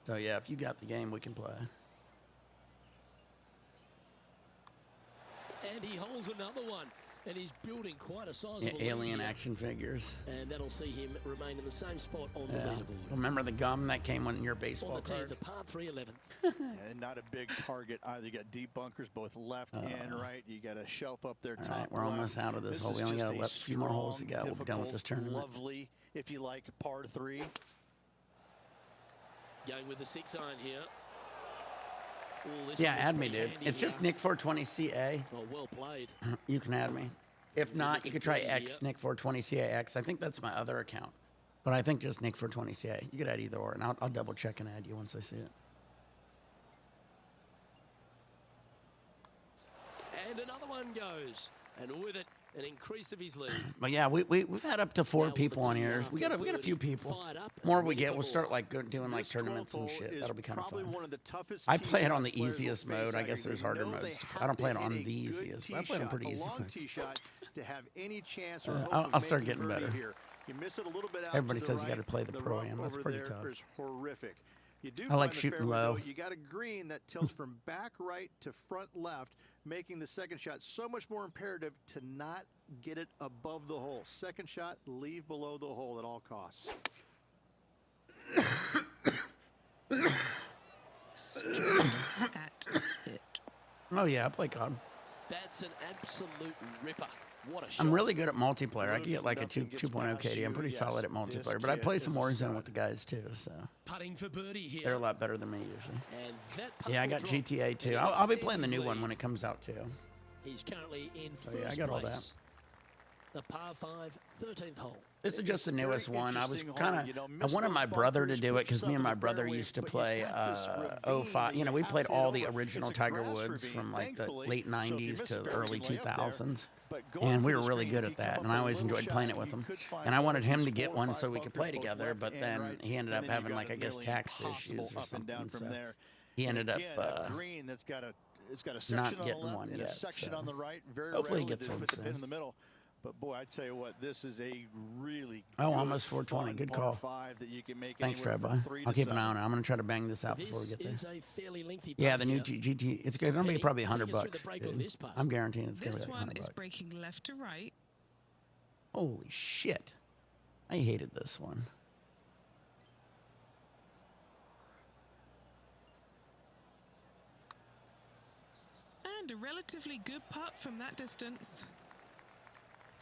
Speaker 1: So yeah, if you got the game, we can play.
Speaker 2: And he holds another one. And he's building quite a sizable
Speaker 1: alien action figures.
Speaker 2: And that'll see him remain in the same spot on the leaderboard.
Speaker 1: Remember the gum that came on your baseball
Speaker 2: on the
Speaker 1: card?
Speaker 2: The par 3 11th.
Speaker 3: And not a big target either. You got deep bunkers both left and right. You got a shelf up there top.
Speaker 1: All right, we're almost out of this hole. We only got a few more holes to go. We'll be done with this tournament.
Speaker 3: Lovely, if you like, par 3.
Speaker 2: Going with the 6 iron here. Ooh, this
Speaker 1: Yeah,
Speaker 2: one looks
Speaker 1: add me,
Speaker 2: pretty
Speaker 1: dude.
Speaker 2: handy
Speaker 1: It's
Speaker 2: here.
Speaker 1: just Nick420CA.
Speaker 2: Oh, well played.
Speaker 1: You can add me. If not, you
Speaker 2: looking
Speaker 1: could try
Speaker 2: pretty
Speaker 1: X,
Speaker 2: here.
Speaker 1: Nick420CAX. I think that's my other account. But I think just Nick420CA. You could add either or, and I'll double check and add you once I see it.
Speaker 2: And another one goes. And with it, an increase of his lead.
Speaker 1: But yeah, we've had up to 4
Speaker 2: Now
Speaker 1: people
Speaker 2: the
Speaker 1: on
Speaker 2: team
Speaker 1: here.
Speaker 2: after
Speaker 1: We got a few
Speaker 2: birdie,
Speaker 1: people.
Speaker 2: fired up and
Speaker 1: More we
Speaker 2: ready
Speaker 1: get,
Speaker 2: for
Speaker 1: we'll
Speaker 2: more.
Speaker 1: start like doing like
Speaker 3: This
Speaker 1: tournaments
Speaker 3: 12th
Speaker 1: and
Speaker 3: hole
Speaker 1: shit.
Speaker 3: is
Speaker 1: That'll be kind of
Speaker 3: probably
Speaker 1: fun.
Speaker 3: one of the toughest
Speaker 1: I
Speaker 3: tee
Speaker 1: play it on
Speaker 3: shots
Speaker 1: the
Speaker 3: players will
Speaker 1: easiest
Speaker 3: face
Speaker 1: mode. I
Speaker 3: out
Speaker 1: guess
Speaker 3: here.
Speaker 1: there's
Speaker 3: They
Speaker 1: harder
Speaker 3: know they
Speaker 1: modes.
Speaker 3: have
Speaker 1: I don't play it
Speaker 3: to
Speaker 1: on
Speaker 3: hit a
Speaker 1: the
Speaker 3: good
Speaker 1: easiest.
Speaker 3: tee
Speaker 1: I play it on
Speaker 3: shot,
Speaker 1: pretty
Speaker 3: a
Speaker 1: easy
Speaker 3: long
Speaker 1: modes.
Speaker 3: tee shot to have any chance or hope
Speaker 1: I'll
Speaker 3: of
Speaker 1: start
Speaker 3: making
Speaker 1: getting
Speaker 3: birdie
Speaker 1: better.
Speaker 3: here. You miss it a little bit out
Speaker 1: Everybody
Speaker 3: to the
Speaker 1: says you
Speaker 3: right,
Speaker 1: gotta play the
Speaker 3: rough
Speaker 1: Pro-Am. That's
Speaker 3: over
Speaker 1: pretty
Speaker 3: there
Speaker 1: tough.
Speaker 3: is horrific. You do
Speaker 1: I like
Speaker 3: find the
Speaker 1: shooting
Speaker 3: fairway,
Speaker 1: low.
Speaker 3: though. You got a green that tilts from back right to front left, making the second shot so much more imperative to not get it above the hole. Second shot, leave below the hole at all costs.
Speaker 4: At it.
Speaker 1: Oh yeah, I play COD.
Speaker 2: That's an absolute ripper. What a shot.
Speaker 1: I'm really good at multiplayer. I can get like a
Speaker 3: Nothing
Speaker 1: 2.0
Speaker 3: gets past
Speaker 1: KD. I'm
Speaker 3: you.
Speaker 1: pretty
Speaker 3: Yes,
Speaker 1: solid at
Speaker 3: this
Speaker 1: multiplayer, but I
Speaker 3: kid
Speaker 1: play
Speaker 3: is
Speaker 1: some
Speaker 3: a
Speaker 1: Warzone
Speaker 3: stud.
Speaker 1: with the guys too. So
Speaker 2: Putting for birdie here.
Speaker 1: they're a lot better than me usually.
Speaker 2: And that putt
Speaker 1: Yeah, I
Speaker 2: will
Speaker 1: got
Speaker 2: drop.
Speaker 1: GTA
Speaker 2: And
Speaker 1: too.
Speaker 2: he
Speaker 1: I'll be
Speaker 2: extends
Speaker 1: playing the
Speaker 2: his
Speaker 1: new one
Speaker 2: lead.
Speaker 1: when it comes out too.
Speaker 2: He's currently in
Speaker 1: So,
Speaker 2: first
Speaker 1: yeah, I got all
Speaker 2: place. The par 5, 13th hole.
Speaker 1: This is just the
Speaker 3: Very
Speaker 1: newest one. I was
Speaker 3: interesting
Speaker 1: kind
Speaker 3: hole.
Speaker 1: of,
Speaker 3: You know,
Speaker 1: I
Speaker 3: miss
Speaker 1: wanted
Speaker 3: those
Speaker 1: my brother to
Speaker 3: bunkers,
Speaker 1: do it
Speaker 3: put
Speaker 1: because me
Speaker 3: yourself
Speaker 1: and
Speaker 3: in
Speaker 1: my
Speaker 3: the
Speaker 1: brother
Speaker 3: fairways,
Speaker 1: used to
Speaker 3: but
Speaker 1: play
Speaker 3: you've got this ravine
Speaker 1: 05.
Speaker 3: that
Speaker 1: You know, we
Speaker 3: have
Speaker 1: played
Speaker 3: to hit
Speaker 1: all the
Speaker 3: over.
Speaker 1: original
Speaker 3: It's a
Speaker 1: Tiger
Speaker 3: grass
Speaker 1: Woods
Speaker 3: ravine,
Speaker 1: from like the
Speaker 3: thankfully.
Speaker 1: late
Speaker 3: So if you
Speaker 1: 90s
Speaker 3: miss
Speaker 1: to
Speaker 3: the
Speaker 1: the
Speaker 3: fairway,
Speaker 1: early
Speaker 3: you can lay up there.
Speaker 1: 2000s.
Speaker 3: But going
Speaker 1: And we
Speaker 3: for
Speaker 1: were
Speaker 3: the
Speaker 1: really
Speaker 3: screen,
Speaker 1: good
Speaker 3: if
Speaker 1: at
Speaker 3: you
Speaker 1: that.
Speaker 3: come
Speaker 1: And
Speaker 3: up
Speaker 1: I
Speaker 3: a
Speaker 1: always
Speaker 3: little
Speaker 1: enjoyed playing it
Speaker 3: shallow,
Speaker 1: with
Speaker 3: you
Speaker 1: him.
Speaker 3: could find
Speaker 1: And I
Speaker 3: out
Speaker 1: wanted
Speaker 3: at
Speaker 1: him
Speaker 3: least
Speaker 1: to get
Speaker 3: 4 or
Speaker 1: one
Speaker 3: 5
Speaker 1: so we could play
Speaker 3: bunkers, both
Speaker 1: together,
Speaker 3: left
Speaker 1: but
Speaker 3: and
Speaker 1: then
Speaker 3: right.
Speaker 1: he ended
Speaker 3: And
Speaker 1: up
Speaker 3: then
Speaker 1: having
Speaker 3: you've
Speaker 1: like,
Speaker 3: got
Speaker 1: I
Speaker 3: a
Speaker 1: guess,
Speaker 3: million
Speaker 1: tax
Speaker 3: possible
Speaker 1: issues or
Speaker 3: up and down
Speaker 1: something.
Speaker 3: from
Speaker 1: So
Speaker 3: there.
Speaker 1: he ended up
Speaker 3: Again, a green that's got a section
Speaker 1: not
Speaker 3: on the
Speaker 1: getting
Speaker 3: left
Speaker 1: one
Speaker 3: and
Speaker 1: yet.
Speaker 3: a section
Speaker 1: So
Speaker 3: on the right. Very
Speaker 1: hopefully he
Speaker 3: rarely
Speaker 1: gets
Speaker 3: they
Speaker 1: one
Speaker 3: put the pin
Speaker 1: soon.
Speaker 3: in the middle. But boy, I'd tell you what, this is a really
Speaker 1: Oh,
Speaker 3: good,
Speaker 1: almost 420.
Speaker 3: fun
Speaker 1: Good
Speaker 3: par
Speaker 1: call.
Speaker 3: 5 that you can make
Speaker 1: Thanks,
Speaker 3: anywhere from
Speaker 1: Rabbi.
Speaker 3: 3
Speaker 1: I'll
Speaker 3: to
Speaker 1: keep an eye
Speaker 3: 7.
Speaker 1: on it. I'm gonna try to bang this out before we
Speaker 2: This
Speaker 1: get there.
Speaker 2: is a fairly lengthy
Speaker 1: Yeah,
Speaker 2: putt
Speaker 1: the new
Speaker 2: here.
Speaker 1: GT. It's gonna be
Speaker 2: Penny,
Speaker 1: probably
Speaker 2: take
Speaker 1: $100
Speaker 2: us through the
Speaker 1: bucks.
Speaker 2: break on
Speaker 1: Dude.
Speaker 2: this putt.
Speaker 1: I'm guaranteeing it's gonna
Speaker 4: This
Speaker 1: be like
Speaker 4: one
Speaker 1: $100
Speaker 4: is
Speaker 1: bucks.
Speaker 4: breaking left to right.
Speaker 1: Holy shit! I hated this one.
Speaker 4: And a relatively good putt from that distance.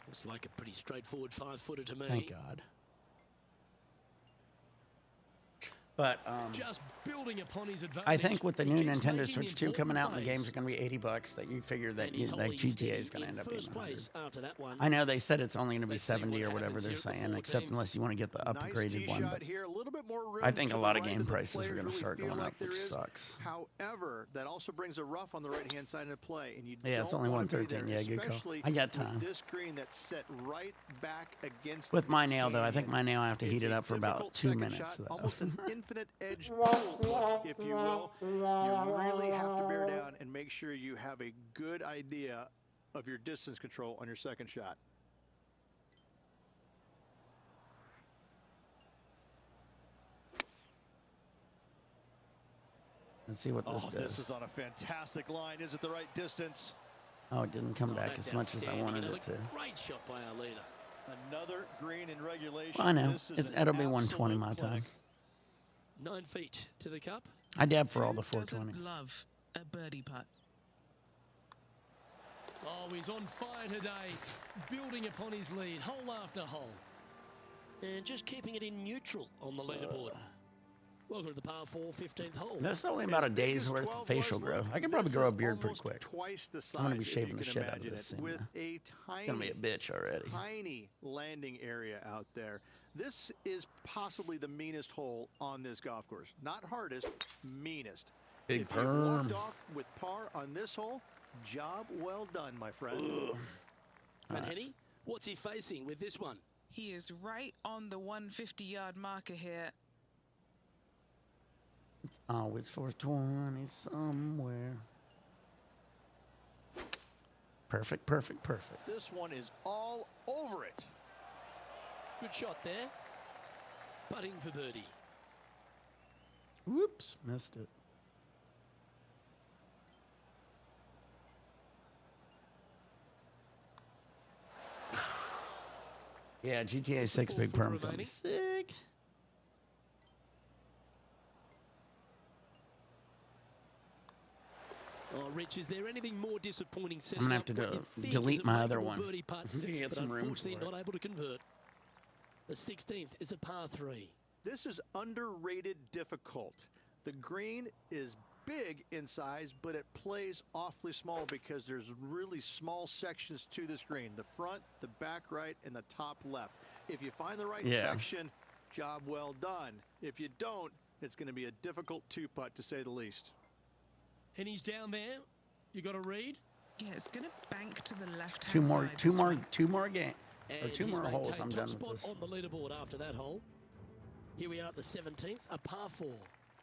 Speaker 2: Looks like a pretty straightforward 5-footer to me.
Speaker 1: Thank God. But
Speaker 2: Just building upon his advantage.
Speaker 1: I think with the
Speaker 2: He
Speaker 1: new
Speaker 2: keeps
Speaker 1: Nintendo
Speaker 2: making
Speaker 1: Switch 2
Speaker 2: important
Speaker 1: coming out and the
Speaker 2: plays.
Speaker 1: games are going to be $80, that you figure that,
Speaker 2: And he's
Speaker 1: that
Speaker 2: holding
Speaker 1: GTA
Speaker 2: steady
Speaker 1: is going to
Speaker 2: in
Speaker 1: end up being
Speaker 2: first
Speaker 1: 100.
Speaker 2: place after that one.
Speaker 1: I know they said it's only going to be
Speaker 2: Let's see
Speaker 1: 70 or
Speaker 2: what
Speaker 1: whatever
Speaker 2: happens
Speaker 1: they're
Speaker 2: here at the
Speaker 1: saying, except
Speaker 2: 14th.
Speaker 1: unless you want to get the
Speaker 3: Nice
Speaker 1: upgraded
Speaker 3: tee
Speaker 1: one.
Speaker 3: shot
Speaker 1: But
Speaker 3: here, a little bit more room
Speaker 1: I think
Speaker 3: to
Speaker 1: a
Speaker 3: the
Speaker 1: lot of
Speaker 3: right
Speaker 1: game
Speaker 3: than the
Speaker 1: prices are
Speaker 3: players
Speaker 1: going to
Speaker 3: really
Speaker 1: start
Speaker 3: feel
Speaker 1: going
Speaker 3: like
Speaker 1: up, which
Speaker 3: there is.
Speaker 1: sucks.
Speaker 3: However, that also brings a rough on the right-hand side of play, and you
Speaker 1: Yeah, it's
Speaker 3: don't
Speaker 1: only
Speaker 3: wanna be
Speaker 1: 113.
Speaker 3: there,
Speaker 1: Yeah, good call.
Speaker 3: especially
Speaker 1: I got
Speaker 3: with
Speaker 1: time.
Speaker 3: this green that's set right back against
Speaker 1: With
Speaker 3: the
Speaker 1: my nail, though, I think
Speaker 3: canyon.
Speaker 1: my nail I have to heat
Speaker 3: It's
Speaker 1: it
Speaker 3: a
Speaker 1: up for about
Speaker 3: difficult
Speaker 1: 2
Speaker 3: second
Speaker 1: minutes.
Speaker 3: shot,
Speaker 1: Though.
Speaker 3: almost an infinite edge pull, if you will. You really have to bear down and make sure you have a good idea of your distance control on your second shot.
Speaker 1: Let's see what this
Speaker 3: Oh,
Speaker 1: does.
Speaker 3: this is on a fantastic line. Is it the right distance?
Speaker 1: Oh, it didn't come
Speaker 2: Oh,
Speaker 1: back
Speaker 2: that's
Speaker 1: as much as I
Speaker 2: outstanding.
Speaker 1: wanted it
Speaker 2: Another
Speaker 1: to.
Speaker 2: Great shot by our leader.
Speaker 3: Another green in regulation.
Speaker 1: Well, I know.
Speaker 3: This is an
Speaker 1: It'll be 120
Speaker 3: absolute
Speaker 1: my
Speaker 3: clinic.
Speaker 1: time.
Speaker 2: 9 feet to the cup.
Speaker 1: I dab for all the
Speaker 4: Who doesn't
Speaker 1: 420s.
Speaker 4: love a birdie putt?
Speaker 2: Oh, he's on fire today, building upon his lead, hole after hole. And just keeping it in neutral on the leaderboard. Welcome to the par 4 15th hole.
Speaker 1: That's only about a
Speaker 3: As big
Speaker 1: day's
Speaker 3: as
Speaker 1: worth
Speaker 3: 12
Speaker 1: of facial
Speaker 3: was,
Speaker 1: growth.
Speaker 3: look,
Speaker 1: I could probably
Speaker 3: this
Speaker 1: grow a
Speaker 3: is
Speaker 1: beard pretty
Speaker 3: almost
Speaker 1: quick.
Speaker 3: Twice the size,
Speaker 1: I'm gonna be
Speaker 3: if
Speaker 1: shaving
Speaker 3: you
Speaker 1: the
Speaker 3: can
Speaker 1: shit out of
Speaker 3: imagine
Speaker 1: this
Speaker 3: it,
Speaker 1: thing
Speaker 3: with
Speaker 1: now.
Speaker 3: a
Speaker 1: It's gonna be a bitch already.
Speaker 3: tiny landing area out there. This is possibly the meanest hole on this golf course. Not hardest, meanest.
Speaker 1: Big
Speaker 3: If you walked
Speaker 1: perm.
Speaker 3: off with par on this hole, job well done, my friend.
Speaker 2: And Henny, what's he facing with this one?
Speaker 4: He is right on the 150-yard marker here.
Speaker 1: Always 420 somewhere. Perfect, perfect, perfect.
Speaker 3: This one is all over it.
Speaker 2: Good shot there. Putting for birdie.
Speaker 1: Whoops, missed it. Yeah, GTA 6
Speaker 2: 4
Speaker 1: big
Speaker 2: foot
Speaker 1: perm gonna be
Speaker 2: remaining.
Speaker 1: sick.
Speaker 2: Oh, Rich, is there anything more disappointing?
Speaker 1: I'm gonna have to delete my other one.
Speaker 2: Birdie putt,
Speaker 1: To get
Speaker 2: but
Speaker 1: some room
Speaker 2: unfortunately
Speaker 1: for it.
Speaker 2: not able to convert. The 16th is a par 3.
Speaker 3: This is underrated difficult. The green is big in size, but it plays awfully small because there's really small sections to this green. The front, the back right, and the top left. If you find the right section, job well done. If you don't, it's going to be a difficult two-putt to say the least.
Speaker 2: And he's down there. You got to read.
Speaker 4: Yeah, it's going to bank to the left-hand
Speaker 1: Two more
Speaker 4: side.
Speaker 2: And
Speaker 1: two more holes. I'm done with this.
Speaker 2: On the leaderboard after that hole. Here we are at the 17th, a par 4.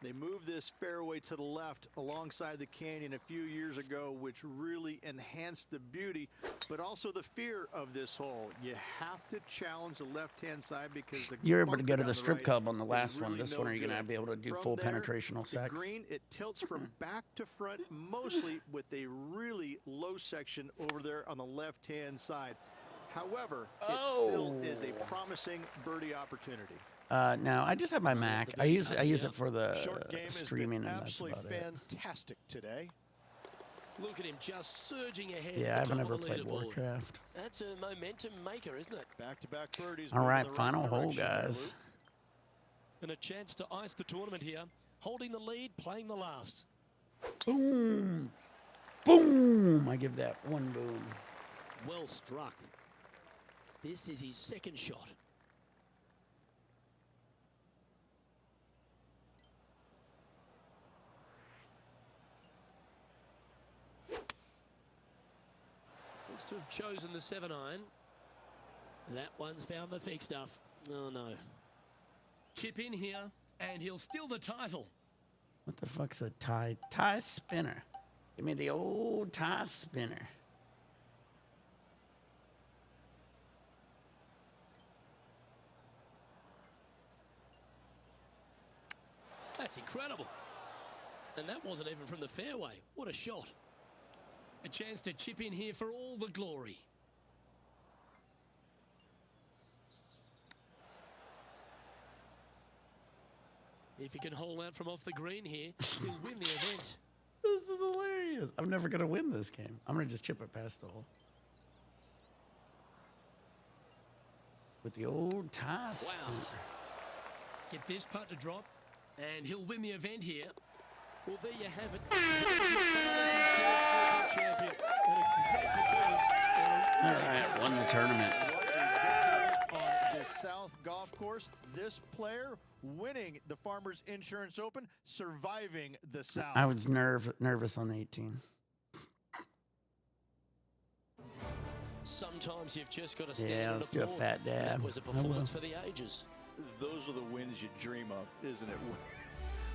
Speaker 3: They moved this fairway to the left alongside the canyon a few years ago, which really enhanced the beauty, but also the fear of this hole. You have to challenge the left-hand side because
Speaker 1: you're able to go to the strip club on the last one. This one, are you going to be able to do full penetrational sex?
Speaker 3: The green, it tilts from back to front, mostly with a really low section over there on the left-hand side. However, it still is a promising birdie opportunity.
Speaker 1: No, I just have my Mac. I use it for the streaming, and that's
Speaker 3: absolutely
Speaker 1: about it.
Speaker 3: Fantastic today.
Speaker 2: Look at him just surging ahead.
Speaker 1: Yeah,
Speaker 2: at the
Speaker 1: I've
Speaker 2: top
Speaker 1: never
Speaker 2: of the
Speaker 1: played
Speaker 2: leaderboard.
Speaker 1: Warcraft.
Speaker 2: That's a momentum maker, isn't it?
Speaker 3: Back-to-back birdies.
Speaker 1: All right,
Speaker 3: moving in the
Speaker 1: final hole,
Speaker 3: direction there,
Speaker 1: guys.
Speaker 3: Luke.
Speaker 2: And a chance to ice the tournament here. Holding the lead, playing the last.
Speaker 1: Boom, boom! I give that one boom.
Speaker 2: Well struck. This is his second shot. Looks to have chosen the 7-iron. That one's found the thick stuff. Oh, no. Chip in here, and he'll steal the title.
Speaker 1: What the fuck's a tie spinner? Give me the old tie spinner.
Speaker 2: That's incredible. And that wasn't even from the fairway. What a shot. A chance to chip in here for all the glory. If he can hole out from off the green here, he'll win the event.
Speaker 1: This is hilarious. I'm never going to win this game. I'm going to just chip it past the hole. With the old tie spinner.
Speaker 2: Wow. Get this putt to drop, and he'll win the event here. Well, there you have it. Champion. And a great performance.
Speaker 1: All right, won the tournament.
Speaker 3: On the South Golf Course, this player winning the Farmers Insurance Open, surviving the South.
Speaker 1: I was nervous on the 18.
Speaker 2: Sometimes you've just got to stand
Speaker 1: Yeah,
Speaker 2: and
Speaker 1: let's do a
Speaker 2: applaud.
Speaker 1: fat dab.
Speaker 2: That was a performance for the ages.
Speaker 3: Those are the wins you dream of, isn't it?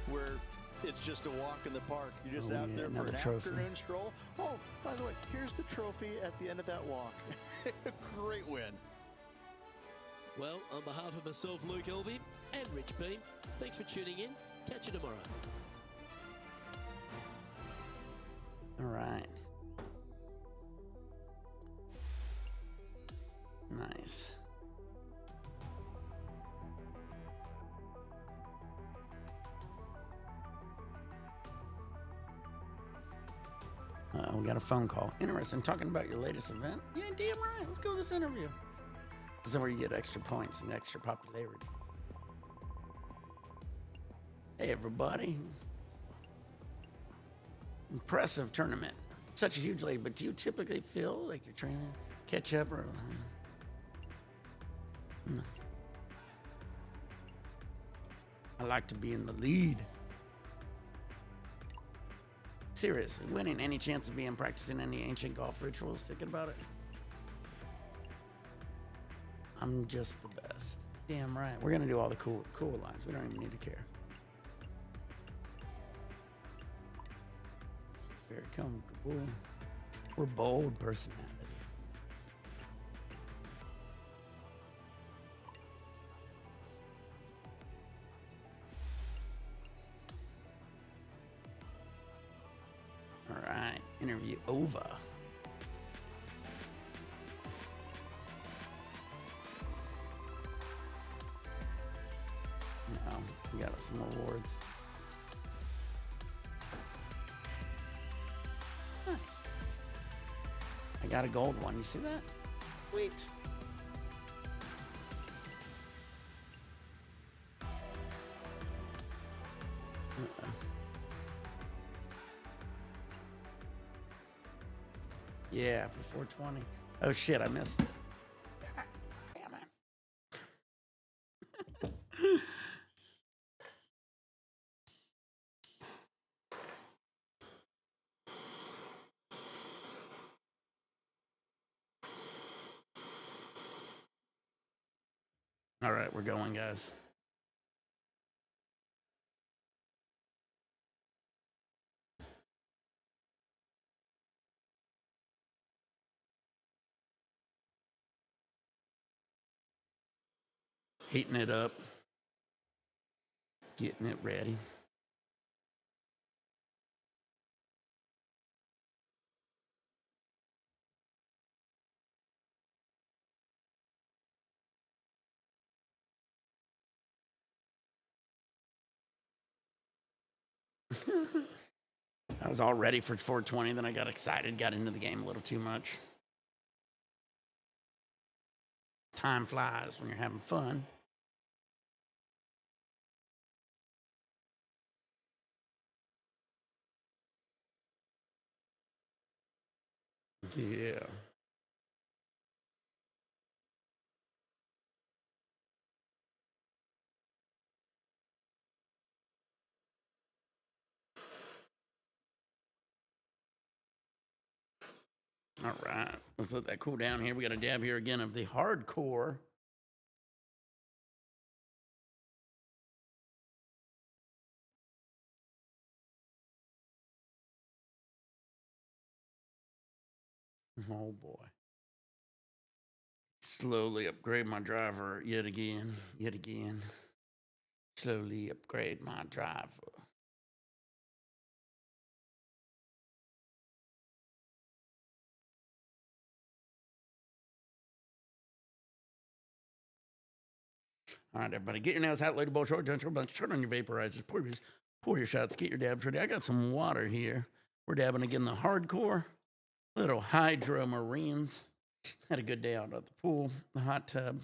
Speaker 3: Where it's just a walk in the park. You're just out there for
Speaker 1: another
Speaker 3: an
Speaker 1: trophy.
Speaker 3: afternoon stroll. Oh, by the way, here's the trophy at the end of that walk. Great win.
Speaker 2: Well, on behalf of myself, Luke Elvey, and Rich Beam, thanks for tuning in. Catch you tomorrow.
Speaker 1: All right. Nice. We got a phone call. Interesting. Talking about your latest event? Yeah, damn right. Let's go to this interview. This is where you get extra points and extra popularity. Hey, everybody. Impressive tournament. Such a huge league, but do you typically feel like you're trying to catch up or... No. I like to be in the lead. Seriously, winning any chance of being practicing any ancient golf rituals, thinking about it. I'm just the best. Damn right. We're gonna do all the cool lines. We don't even need to care. Very comfortable. We're bold personality. All right, interview over. Now we got some awards. Nice. I got a gold one. You see that? Sweet. Yeah, for 420. Oh shit, I missed it. Damn it. All right, we're going, guys. Heating it up. Getting it ready. I was all ready for 420, then I got excited, got into the game a little too much. Time flies when you're having fun. Yeah. All right, let's let that cool down here. We got a dab here again of the hardcore. Oh boy. Slowly upgrade my driver yet again. Slowly upgrade my driver. All right, everybody, get your nails out, later bowl short, don't short bunch, turn on your vaporizers, pour your shots, get your dabs ready. I got some water here. We're dabbing again the hardcore, little hydro marines. Had a good day out at the pool, the hot tub.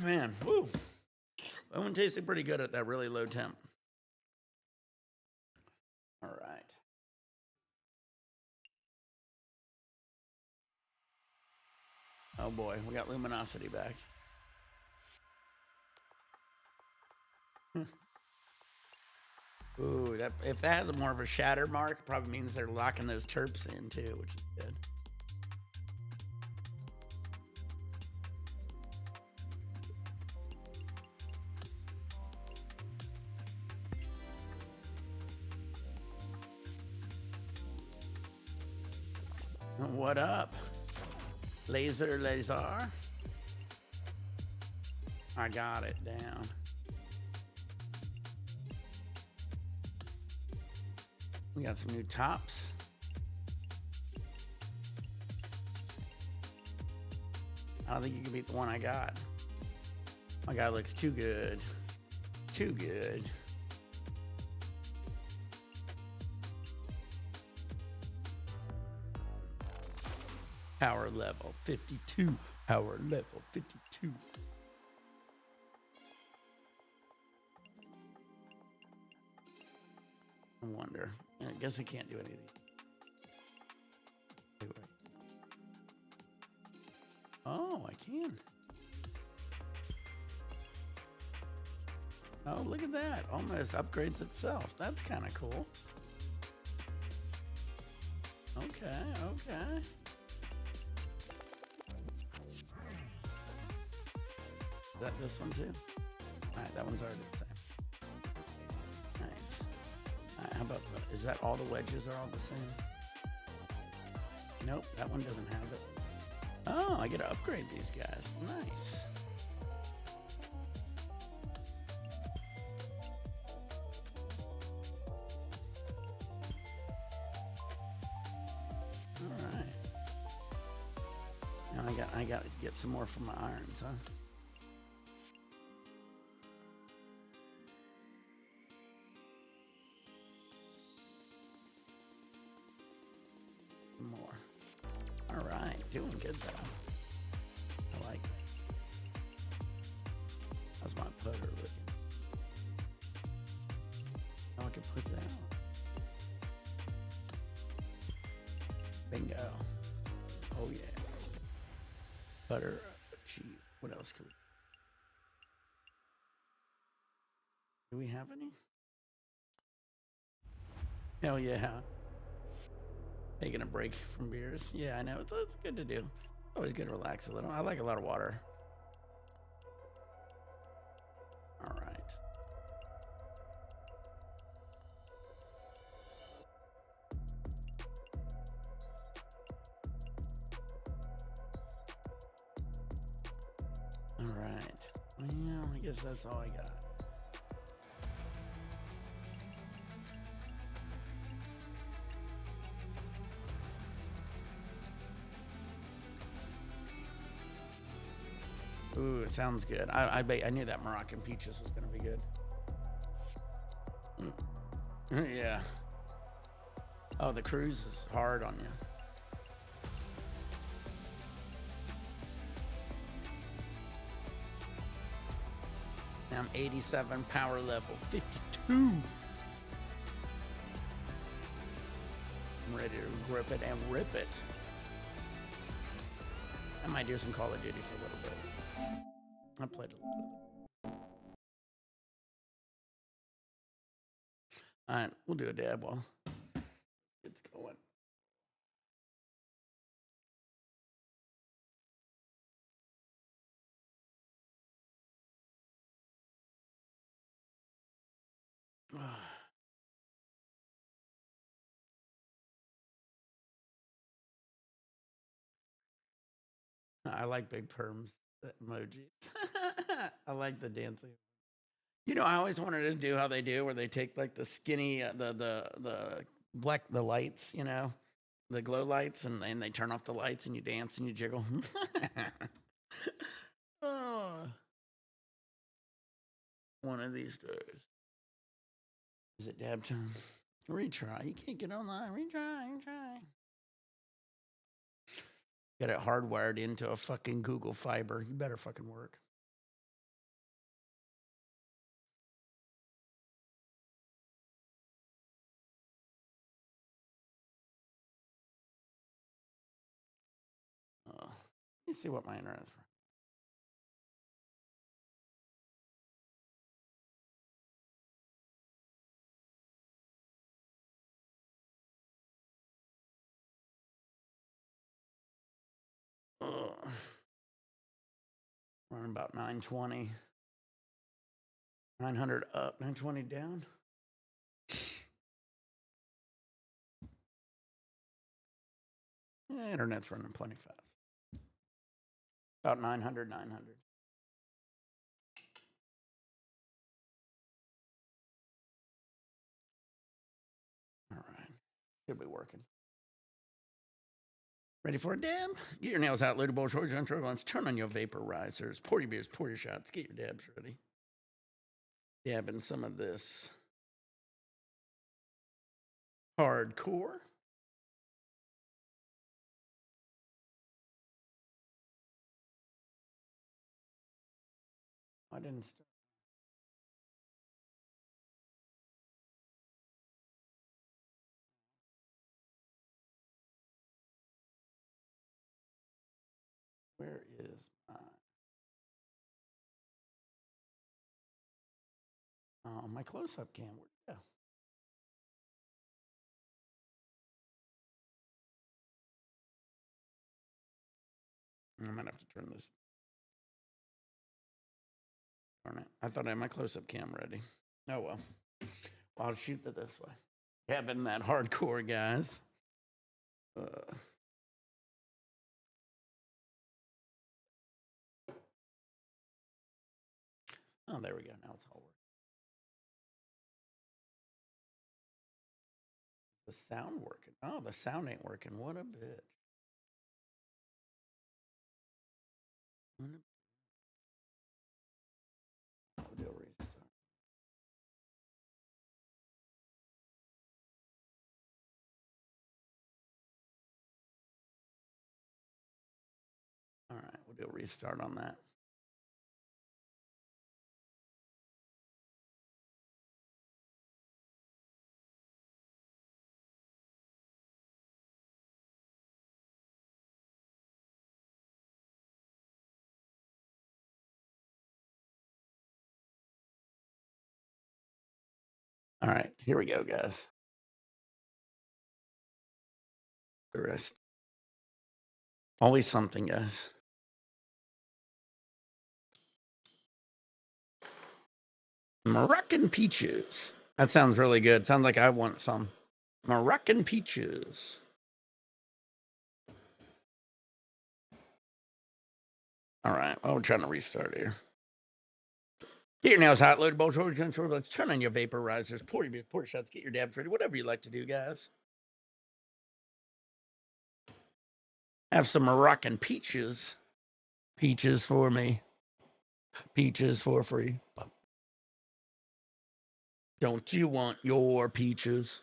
Speaker 1: Man, woo. That one tasted pretty good at that really low temp. All right. Oh boy, we got luminosity back. Ooh, that if that has more of a shatter mark, probably means they're locking those terps in too, which is good. What up? Laser. I got it down. We got some new tops. I don't think you can beat the one I got. My guy looks too good. Too good. Power level 52. Power level 52. I wonder. I guess I can't do anything. Wait. Oh, I can. Oh, look at that. Almost upgrades itself. That's kind of cool. Okay, okay. Is that this one too? All right, that one's already the same. Nice. All right, how about, is that all the wedges are all the same? Nope, that one doesn't have it. Oh, I get to upgrade these guys. Nice. All right. Now I got to get some more for my irons, huh? Some more. All right, doing good though. I like it. How's my putter looking? Oh, I can put that on. Bingo. Oh yeah. Putter. Gee, what else can we? Do we have any? Hell yeah. Taking a break from beers. Yeah, I know. It's good to do. Always good to relax a little. I like a lot of water. All right. All right. Well, I guess that's all I got. Ooh, it sounds good. I knew that Moroccan peaches was gonna be good. Yeah. Oh, the cruise is hard on you. Now I'm 87, power level 52. I'm ready to grip it and rip it. I might do some Call of Duty for a little bit. I played a little bit. All right, we'll do a dab while it's going. I like big perms emojis. I like the dancing. You know, I always wanted to do how they do, where they take like the skinny, the black, the lights, you know, the glow lights, and they turn off the lights, and you dance and you jiggle. Oh, one of these days. Is it dab time? Retry. You can't get online. Retry. Got it hardwired into a fucking Google Fiber. You better fucking work. Let me see what my internet is. We're on about 920. 900 up, 920 down. Yeah, internet's running plenty fast. About 900, 900. All right. Should be working. Ready for a dab? Get your nails out, Lady Bowl, George, on turbulence. Turn on your vaporizers. Pour your beers, pour your shots. Get your dabs ready. Dabbing some of this hardcore. I didn't start. Where is my close-up cam? Where'd it go? I might have to turn this. Darn it. I thought I had my close-up cam ready. Oh, well. Well, I'll shoot it this way. Having that hardcore, guys. Oh, there we go. Now it's all working. The sound working. Oh, the sound ain't working. What a bitch. Audio restart. All right, we'll do a restart on that. All right, here we go, guys. The rest. Always something, guys. Moroccan peaches. That sounds really good. Sounds like I want some. Moroccan peaches. All right. Oh, we're trying to restart here. Get your nails hot, load balls, let's turn on your vaporizers, pour your shots, get your dabs ready, whatever you like to do, guys. Have some Moroccan peaches. Peaches for me. Peaches for free. Don't you want your peaches?